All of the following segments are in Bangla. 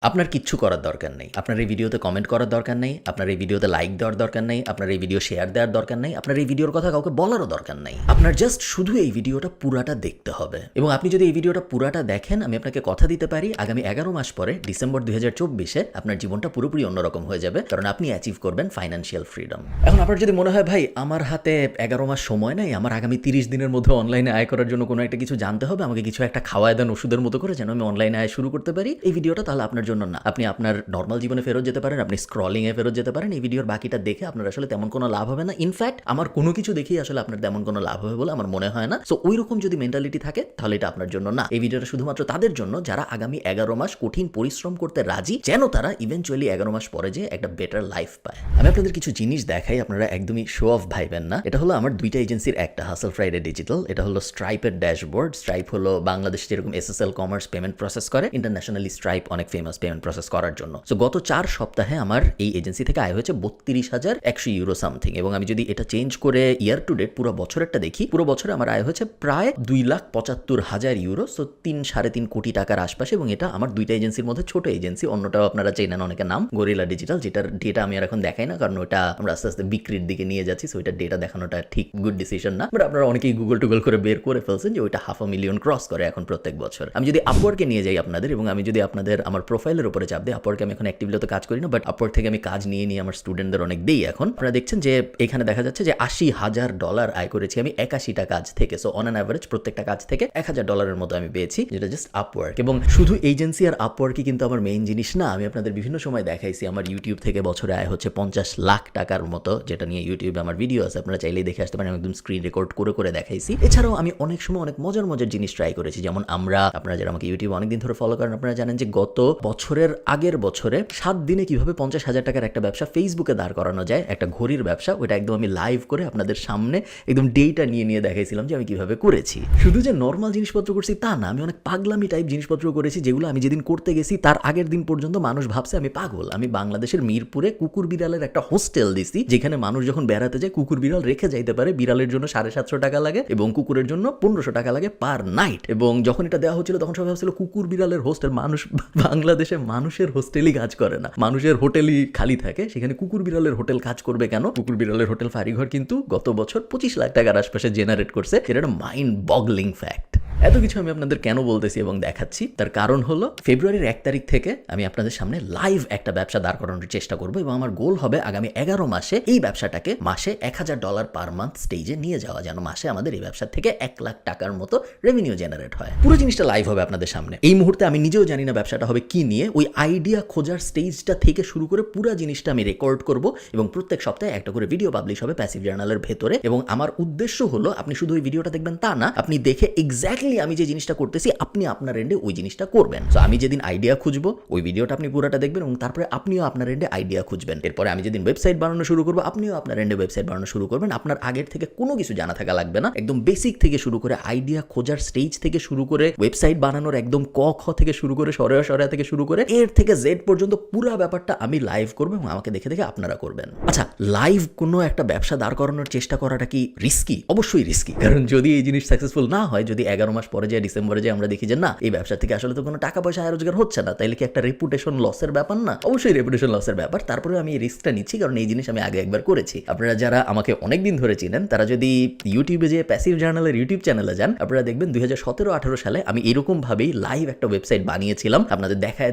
আপনার কিচ্ছু করার দরকার নেই। আপনার এই ভিডিওতে কমেন্ট করার দরকার নেই। আপনার এই ভিডিওতে লাইক দেওয়ার দরকার নেই। আপনার এই ভিডিও শেয়ার দেওয়ার দরকার নেই। আপনার এই ভিডিওর কথা কাউকে বলারও দরকার নেই। আপনার জাস্ট শুধু এই ভিডিওটা পুরাটা দেখতে হবে। এবং আপনি যদি এই ভিডিওটা পুরাটা দেখেন, আমি আপনাকে কথা দিতে পারি আগামী 11 মাস পরে ডিসেম্বর 2024-এ আপনার জীবনটা পুরোপুরি অন্যরকম হয়ে যাবে, কারণ আপনি অ্যাচিভ করবেন ফাইন্যান্সিয়াল ফ্রিডম। এখন আপনার যদি মনে হয় ভাই আমার হাতে 11 মাস সময় নেই, আমার আগামী 30 দিনের মধ্যে অনলাইনে আয় করার জন্য কোনো একটা কিছু জানতে হবে, আমাকে কিছু একটা খাওয়ায় দেন ওষুধের মতো করে যেন আমি অনলাইনে আয় শুরু করতে পারি, এই ভিডিওটা তাহলে আপনার জন্য না। আপনি আপনার নর্মাল জীবনে ফেরত যেতে পারেন, আপনি স্ক্রলিংয়ে ফেরত যেতে পারেন। এই ভিডিওর বাকিটা দেখে আপনার আসলে তেমন কোনো লাভ হবে না। ইনফ্যাক্ট আমার কোনো কিছু দেখেই আসলে আপনার তেমন কোনো লাভ হবে বলে আমার মনে হয় না। সো ওই রকম যদি মেন্টালিটি থাকে তাহলে এটা আপনার জন্য না। এই ভিডিওটা শুধুমাত্র তাদের জন্য যারা আগামী 11 মাস কঠিন পরিশ্রম করতে রাজি, যেন তারা ইভেনচুয়ালি 11 মাস পরে যে একটা বেটার লাইফ পায়। আমি আপনাদের কিছু জিনিস দেখাই, আপনারা একদমই শো অফ ভাইবেন না। এটা হলো আমার দুইটা এজেন্সির একটা, হাসল ফ্রাইডে ডিজিটাল। এটা হলো স্ট্রাইপের ড্যাশবোর্ড। স্ট্রাইপ হলো বাংলাদেশে যেরকম এসএসএল কমার্স পেমেন্ট প্রসেস করে, ইন্টারন্যাশনালি স্ট্রাইপ অনেক ফেমাস পেমেন্ট প্রসেস করার জন্য। সো গত 4 সপ্তাহে আমার এই এজেন্সি থেকে আয় হয়েছে 32,100 ইউরো সামথিং। এবং আমি যদি এটা চেঞ্জ করে ইয়ার টু ডেট পুরো বছরেরটা দেখি, পুরো বছরে আমার আয় হয়েছে প্রায় 2,75,000 ইউরো। সো 3-3.5 কোটি টাকার আশপাশে। এবং এটা আমার দুইটা এজেন্সির মধ্যে ছোট এজেন্সি। অন্যটাও আপনারা চেনেন অনেকের নাম, গরিলা ডিজিটাল, যেটার ডেটা আমি আর এখন দেখাই না, কারণ ওটা আমরা আস্তে আস্তে বিক্রির দিকে নিয়ে যাচ্ছি। সো ওইটার ডেটা দেখানোটা ঠিক গুড ডিসিশন না। বাট আপনারা অনেকেই গুগল টুগল করে বের করে ফেলছেন যে ওইটা 500,000 ক্রস করে এখন প্রত্যেক বছর। আমি যদি আপওয়ার্কে নিয়ে যাই আপনাদের, এবং আমি যদি আপনাদের আমার প্রোফাইলের উপরে চাপ দিই, আপওয়ার্কে আমি এখন অ্যাক্টিভলি তো কাজ করি না, বাট আপওয়ার্ক থেকে আমি কাজ নিয়ে আমার স্টুডেন্টদের অনেক দেই। এখন আপনারা দেখছেন যে এখানে দেখা যাচ্ছে যে $80,000 আয় করেছি আমি 81টা কাজ থেকে। সো অন অ্যান অ্যাভারেজ প্রত্যেকটা কাজ থেকে $1,000 মতো আমি পেয়েছি, যেটা জাস্ট আপওয়ার্ক। এবং শুধু এজেন্সি আর আপওয়ার্কই কিন্তু আমার মেইন জিনিস না। আমি আপনাদের বিভিন্ন সময় দেখাইছি আমার ইউটিউব থেকে বছরে আয় হচ্ছে 50 লাখ টাকার মতো, যেটা নিয়ে ইউটিউবে আমার ভিডিও আছে, আপনারা চাইলেই দেখে আসতে পারেন। আমি একদম স্ক্রিন রেকর্ড করে করে দেখাইছি। এছাড়াও আমি অনেক সময় অনেক মজার মজার জিনিস ট্রাই করেছি। যেমন আপনারা যারা আমাকে ইউটিউবে অনেকদিন ধরে ফলো করেন, আপনারা জানেন যে গত বছরের আগের বছরে 7 দিনে কিভাবে 50,000 টাকার একটা ব্যবসা ফেসবুকে দাঁড় করানো যায়, একটা ঘড়ির ব্যবসা। ওইটা একদম আমি লাইভ করে আপনাদের সামনে একদম ডেটা নিয়ে দেখাইছিলাম যে আমি কিভাবে করেছি। শুধু যে নর্মাল জিনিসপত্র করছি তা না, আমি অনেক পাগলামি টাইপ জিনিসপত্র করেছি, যেগুলো আমি যেদিন করতে গেছি তার আগের দিন পর্যন্ত মানুষ ভাবছে আমি পাগল। আমি বাংলাদেশের মিরপুরে কুকুর বিড়ালের একটা হোস্টেল দিছি, যেখানে মানুষ যখন বেড়াতে যায় কুকুর বিড়াল রেখে যাইতে পারে। বিড়ালের জন্য 750 টাকা লাগে এবং কুকুরের জন্য 1500 টাকা লাগে পার নাইট। এবং যখন এটা দেওয়া হচ্ছিল তখন সবাই ভাবছিল কুকুর বিড়ালের হোস্টেল। মানুষ বাংলাদেশে মানুষের হোস্টেলই কাজ করে না, মানুষের হোটেলই খালি থাকে, সেখানে কুকুর বিড়ালের হোটেল কাজ করবে কেন? কুকুর বিড়ালের হোটেল ফারিঘর কিন্তু গত বছর 25 লাখ টাকার আশপাশে জেনারেট করছে। এটা একটা মাইন্ড বগলিং ফ্যাক্ট। এত কিছু আমি আপনাদের কেন বলতেছি এবং দেখাচ্ছি, তার কারণ হলো ফেব্রুয়ারির 1 তারিখ থেকে আমি আপনাদের সামনে লাইভ একটা ব্যবসা দাঁড় করানোর চেষ্টা করব। এবং আমার গোল হবে আগামী 11 মাসে এই ব্যবসাটাকে মাসে $1,000 পার মান্থ স্টেজে নিয়ে যাওয়া, যেন মাসে আমাদের এই ব্যবসা থেকে 1 লাখ টাকার মতো রেভিনিউ জেনারেট হয়। পুরো জিনিসটা লাইভ হবে আপনাদের সামনে। এই মুহূর্তে আমি নিজেও জানি না ব্যবসাটা হবে কি নিয়ে। ওই আইডিয়া খোঁজার স্টেজটা থেকে শুরু করে পুরো জিনিসটা আমি রেকর্ড করব, এবং প্রত্যেক সপ্তাহে একটা করে ভিডিও পাবলিশ হবে প্যাসিভ জার্নালের ভেতরে। এবং আমার উদ্দেশ্য হলো আপনি শুধু ওই ভিডিওটা দেখবেন তা না, আপনি দেখে এক্স্যাক্টলি আমি যে জিনিসটা করতেছি আপনি আপনার এন্ডে ওই জিনিসটা করবেন। সো আমি যেদিন আইডিয়া খুঁজবো ওই ভিডিওটা আপনি পুরোটা দেখবেন, এবং তারপরে আপনিও আপনার এন্ডে আইডিয়া খুঁজবেন। এরপরে আমি যেদিন ওয়েবসাইট বানানো শুরু করবো আপনিও আপনার এন্ডে ওয়েবসাইট বানানো শুরু করবেন। আপনার আগের থেকে কোনো কিছু জানা থাকা লাগবে না, একদম বেসিক থেকে শুরু করে আইডিয়া খোঁজার স্টেজ থেকে শুরু করে ওয়েবসাইট বানানোর একদম ক খ থেকে শুরু করে সরেয়া থেকে শুরু করে এর থেকে জেড পর্যন্ত পুরো ব্যাপারটা আমি লাইভ করবো, এবং আমাকে দেখে দেখে আপনারা করবেন। আচ্ছা, লাইভ কোনো একটা ব্যবসা দাঁড় করানোর চেষ্টা করাটা কি রিস্কি? অবশ্যই রিস্কি, কারণ যদি এই জিনিস সাকসেসফুল না হয়, যদি 11 মাস পরে যায় ডিসেম্বরে যে আমরা দেখি যে না এই ব্যবসা থেকে আসলে তো কোনো টাকা পয়সা আয় রোজগার হচ্ছে না, তাইলে কি একটা রেপুটেশন লসের ব্যাপার না? অবশ্যই রেপুটেশন লসের ব্যাপার। তারপরে আমি এই রিস্কটা নিচ্ছি, কারণ এই জিনিস আমি আগে একবার করেছি। আপনারা যারা আমাকে অনেকদিন ধরে চিনেন তারা যদি ইউটিউবে যে প্যাসিভ জার্নালের ইউটিউব চ্যানেলে যান, আপনারা দেখবেন 2017-18 সালে আমি এরকম ভাবেই লাইভ একটা ওয়েবসাইট বানিয়েছিলাম আপনাদের দেখায়।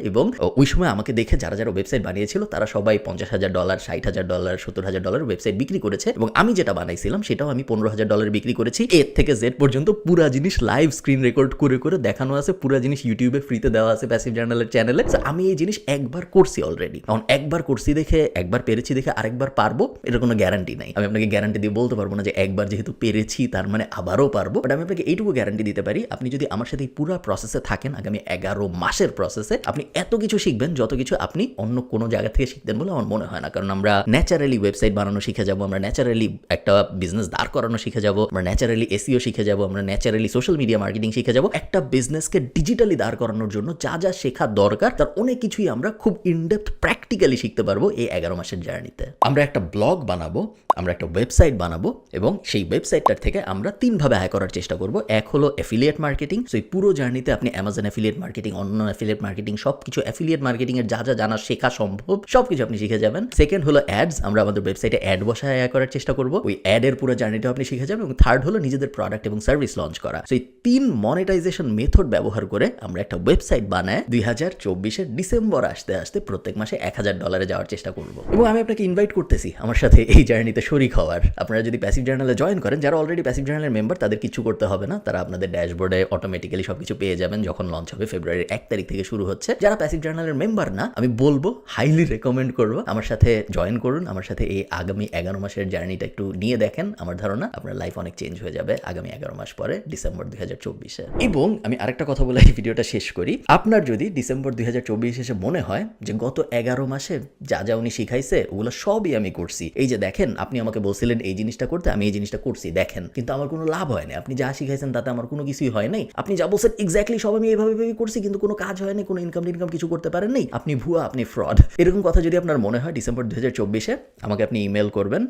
এবং ওই সময় আমাকে দেখে যারা যারা ওয়েবসাইট বানিয়েছিল তারা সবাই $50,000, $60,000, $70,000 ওয়েবসাইট বিক্রি করেছে, এবং আমি যেটা বানাইছিলাম সেটাও আমি $15,000 বিক্রি করেছি। এর থেকে জেড পর্যন্ত পুরো জিনিস লাইভ স্ক্রিন রেকর্ড করে করে দেখানো আছে, পুরো জিনিস ইউটিউবে ফ্রিতে দেওয়া আছে প্যাসিভ জার্নালের চ্যানেলে। আমি এই জিনিস একবার করছি অলরেডি। এখন একবার করছি দেখে, একবার পেরেছি দেখে আরেকবার পারবো এটা কোনো গ্যারান্টি নাই। আমি আপনাকে গ্যারান্টি দিয়ে বলতে পারবো না যে একবার যেহেতু পেরেছি তার মানে আবারও পারবো, বাট আমি আপনাকে এইটুকু গ্যারান্টি দিতে পারি, আপনি যদি আমার সাথে পুরো প্রসেসে থাকেন আগামী 11 মাসের প্রসেসে, আপনি এত কিছু শিখবেন যত কিছু আপনি অন্য কোনো জায়গা থেকে শিখতেন বলে আমার মনে হয় না। কারণ আমরা ন্যাচারালি ওয়েবসাইট বানানো শিখে যাবো, আমরা ন্যাচারালি একটা বিজনেস দাঁড় করানো শিখে যাবো, আমরা ন্যাচারালি এসইও শিখে যাবো, আমরা ন্যাচারালি সোশ্যাল মিডিয়া মার্কেটিং শিখে যাব, একটা বিজনেসকে ডিজিটালি দাঁড় করানোর জন্য যা যা শেখা দরকার তার অনেক কিছুই আমরা খুব ইনডেপথ প্র্যাকটিক্যালি শিখতে পারবো এই 11 মাসের জার্নিতে। আমরা একটা ব্লগ বানাবো, আমরা একটা ওয়েবসাইট বানাবো এবং সেই ওয়েবসাইটটার থেকে আমরা 3 ভাবে আয় করার চেষ্টা করব। এক হলো অ্যাফিলিয়েট মার্কেটিং, সো এই পুরো জার্নিতে আপনি অ্যামাজন অ্যাফিলিয়েট মার্কেটিং, অন্য অ্যাফিলিয়েট মার্কেটিং সব কিছু অ্যাফিলিয়েট মার্কেটিং এর যা যা জানা শেখা সম্ভব সব কিছু আপনি শিখে যাবেন। সেকেন্ড হলো অ্যাডস, আমরা আমাদের ওয়েবসাইটে অ্যাড বসায় আয় করার চেষ্টা করব, ওই অ্যাডের পুরো জার্নিটাও আপনি শিখে যাবেন। এবং থার্ড হলো নিজেদের প্রোডাক্ট এবং সার্ভিস লঞ্চ করা। সো এই 3 মনিটাইজেশন মেথড ব্যবহার করে আমরা একটা ওয়েবসাইট বানায় 2024 ডিসেম্বর আসতে আসতে প্রত্যেক মাসে $1000 যাওয়ার চেষ্টা করব। এবং আমি আপনাকে ইনভাইট করতেছি আমার সাথে এই জার্নিতে শরিক হওয়ার। আপনারা যদি প্যাসিভ জার্নালে জয়েন করেন, যারা অলরেডি প্যাসিভ জার্নালের মেম্বার তাদের কিছু করতে হবে না, তারা আপনাদের ড্যাশবোর্ডে অটোমেটিক্যালি সবকিছু পেয়ে যাবেন যখন লঞ্চ হবে। ফেব্রুয়ারির 1 তারিখ থেকে শুরু হচ্ছে। যারা প্যাসিভ জার্নালের মেম্বার না, আমি বলবো হাইলি রেকমেন্ড করবো আমার সাথে জয়েন করুন, আমার সাথে এই আগামী 11 মাসের জার্নিটা একটু নিয়ে দেখেন। আমার ধারণা আপনার লাইফ অনেক চেঞ্জ হয়ে যাবে আগামী 11 মাস পরে, ডিসেম্বর 2024-এ। এবং আমি আরেকটা কথা বলে এই ভিডিওটা শেষ করি। আপনার যদি ডিসেম্বর 2024 এসে মনে হয় যে গত 11 মাসে যা যা উনি শিখাইছে ওগুলো সবই আমি করছি, এই যে দেখেন আপনি আমাকে বলছিলেন এই জিনিসটা করতে, আমি এই জিনিসটা করছি দেখেন, কিন্তু আমার কোনো লাভ হয় না, আপনি যা শিখাইছেন তাতে আমার কোনো কিছুই হয় নাই, আপনি যা বলছেন এক্স্যাক্টলি সব আমি এইভাবে করছি কিন্তু কোনো কাজ হয় নাই, কোনো ইনকাম কিছু করতে পারেন নাই, আপনি ভুয়া, আপনি ফ্রড, এরকম কথা যদি আপনার মনে হয় ডিসেম্বর 2024-এ আমাকে আপনি ইমেল করবেন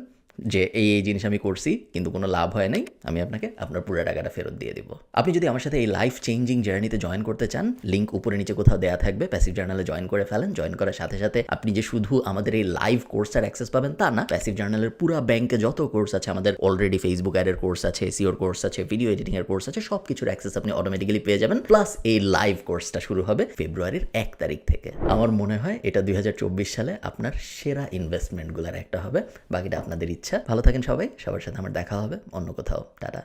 যে এই জিনিস আমি করছি কিন্তু কোনো লাভ হয় নাই, আমি আপনাকে আপনার পুরো টাকাটা ফেরত দিয়ে দিব। আপনি যদি আমার সাথে এই লাইফ চেঞ্জিং জার্নিতে জয়েন করতে চান, লিঙ্ক উপরে নিচে কোথাও দেওয়া থাকবে, প্যাসিভ জার্নালে জয়েন করে ফেলেন। জয়েন করার সাথে সাথে আপনি যে শুধু আমাদের এই লাইভ কোর্সটার অ্যাক্সেস পাবেন তা না, প্যাসিভ জার্নালের পুরো ব্যাংকে যত কোর্স আছে, আমাদের অলরেডি ফেসবুক অ্যাডের কোর্স আছে, এসইওর কোর্স আছে, ভিডিও এডিটিং এর কোর্স আছে, সব কিছুর অ্যাক্সেস আপনি অটোমেটিক্যালি পেয়ে যাবেন। প্লাস এই লাইভ কোর্সটা শুরু হবে ফেব্রুয়ারির 1 তারিখ থেকে। আমার মনে হয় এটা 2024 সালে আপনার সেরা ইনভেস্টমেন্টগুলোর একটা হবে। বাকিটা আপনাদের ইচ্ছা। ভালো থাকেন সবাই, সবার সাথে আমার দেখা হবে অন্য কোথাও। টাটা।